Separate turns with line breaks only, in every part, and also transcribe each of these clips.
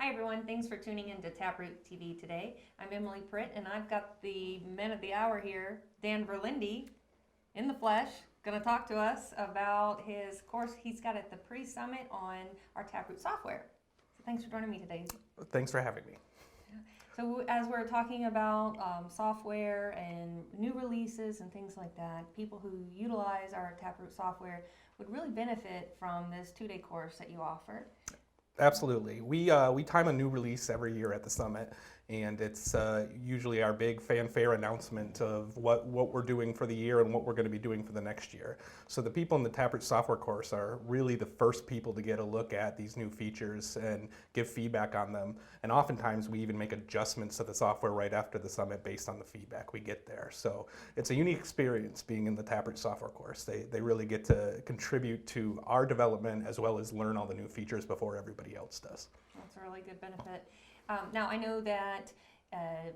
Hi everyone, thanks for tuning in to TapRooT TV today. I'm Emily Pritt and I've got the man of the hour here, Dan Verlinde, in the flesh, going to talk to us about his course he's got at the pre-summit on our TapRooT software. So thanks for joining me today.
Thanks for having me.
So as we're talking about software and new releases and things like that, people who utilize our TapRooT software would really benefit from this 2-day course that you offer.
Absolutely. We time a new release every year at the summit, and it's usually our big fanfare announcement of what we're doing for the year and what we're going to be doing for the next year. So the people in the TapRooT software course are really the first people to get a look at these new features and give feedback on them. And oftentimes we even make adjustments to the software right after the summit based on the feedback we get there. So it's a unique experience being in the TapRooT software course. They really get to contribute to our development as well as learn all the new features before everybody else does.
That's a really good benefit. Now I know that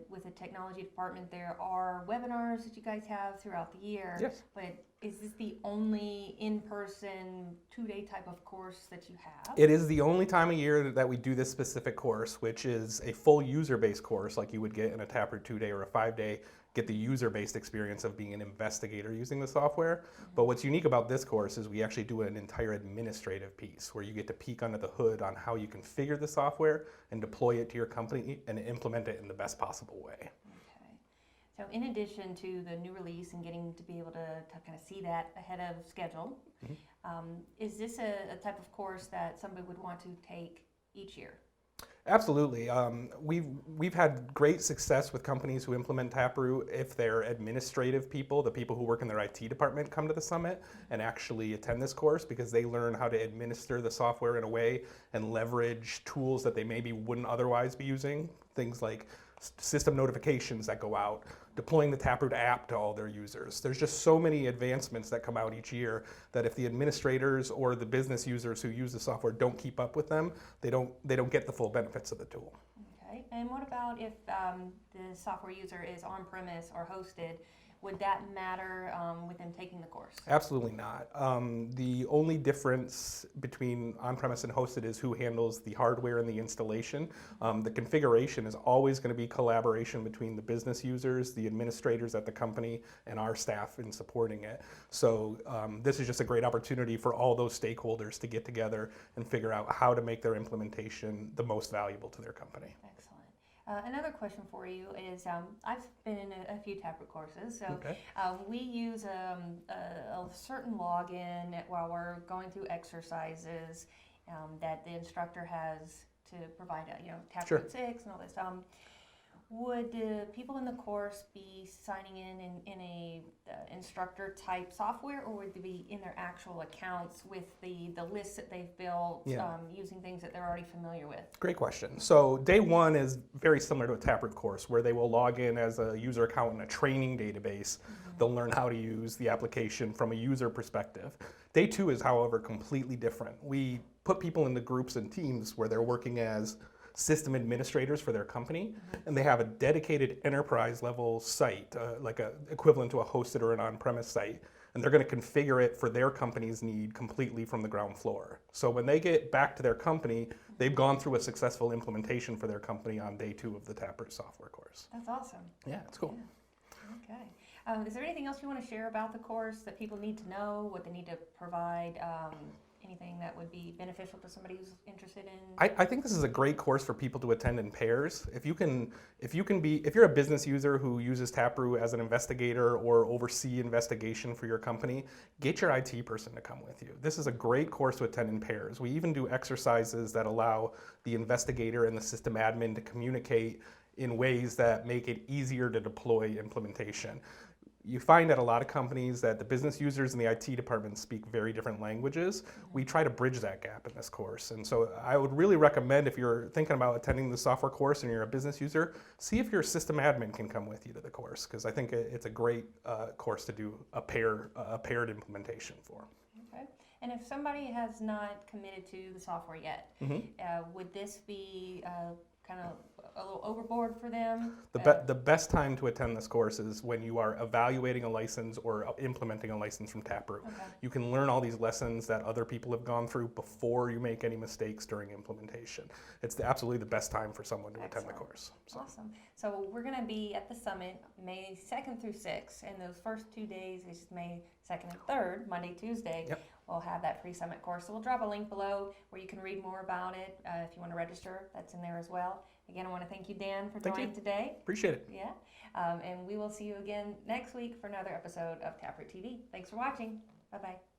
with the technology department there are webinars that you guys have throughout the year.
Yes.
But is this the only in-person 2-day type of course that you have?
It is the only time of year that we do this specific course, which is a full user-based course like you would get in a TapRooT 2-day or a 5-day. Get the user-based experience of being an investigator using the software. But what's unique about this course is we actually do an entire administrative piece where you get to peek under the hood on how you configure the software and deploy it to your company and implement it in the best possible way.
Okay. So in addition to the new release and getting to be able to kind of see that ahead of schedule, is this a type of course that somebody would want to take each year?
Absolutely. We've had great success with companies who implement TapRooT if they're administrative people, the people who work in their IT department come to the summit and actually attend this course because they learn how to administer the software in a way and leverage tools that they maybe wouldn't otherwise be using. Things like system notifications that go out, deploying the TapRooT app to all their users. There's just so many advancements that come out each year that if the administrators or the business users who use the software don't keep up with them, they don't get the full benefits of the tool.
Okay. And what about if the software user is on-premise or hosted? Would that matter with them taking the course?
Absolutely not. The only difference between on-premise and hosted is who handles the hardware and the installation. The configuration is always going to be collaboration between the business users, the administrators at the company, and our staff in supporting it. So this is just a great opportunity for all those stakeholders to get together and figure out how to make their implementation the most valuable to their company.
Excellent. Another question for you is, I've been in a few TapRooT courses, so
Okay.
We use a certain login while we're going through exercises that the instructor has to provide, TapRooT
Sure.
6 and all this. Would people in the course be signing in a instructor type software, or would they be in their actual accounts with the lists that they've built, using things that they're already familiar with?
Great question. So day one is very similar to a TapRooT course where they will log in as a user account in a training database. They'll learn how to use the application from a user perspective. Day two is, however, completely different. We put people into groups and teams where they're working as system administrators for their company, and they have a dedicated enterprise level site, like a equivalent to a hosted or an on-premise site, and they're going to configure it for their company's need completely from the ground floor. So when they get back to their company, they've gone through a successful implementation for their company on day two of the TapRooT software course.
That's awesome.
Yeah, it's cool.
Yeah. Okay. Is there anything else you want to share about the course that people need to know, what they need to provide? Anything that would be beneficial to somebody who's interested in?
I think this is a great course for people to attend in pairs. If you're a business user who uses TapRooT as an investigator or oversee investigation for your company, get your IT person to come with you. This is a great course to attend in pairs. We even do exercises that allow the investigator and the system admin to communicate in ways that make it easier to deploy implementation. You find at a lot of companies that the business users and the IT department speak very different languages. We try to bridge that gap in this course. And so I would really recommend, if you're thinking about attending the software course and you're a business user, see if your system admin can come with you to the course, because I think it's a great course to do a paired implementation for.
Okay. And if somebody has not committed to the software yet, would this be kind of a little overboard for them?
The best time to attend this course is when you are evaluating a license or implementing a license from TapRooT.
Okay.
You can learn all these lessons that other people have gone through before you make any mistakes during implementation. It's absolutely the best time for someone to attend the course. So.
Awesome. So we're going to be at the summit May 2nd through 6th, and those first 2 days is May 2nd and 3rd, Monday, Tuesday.
Yep.
We'll have that pre-summit course. So we'll drop a link below where you can read more about it. If you want to register, that's in there as well. Again, I want to thank you, Dan, for joining today.
Appreciate it.
Yeah. And we will see you again next week for another episode of TapRooT TV. Thanks for watching. Bye-bye.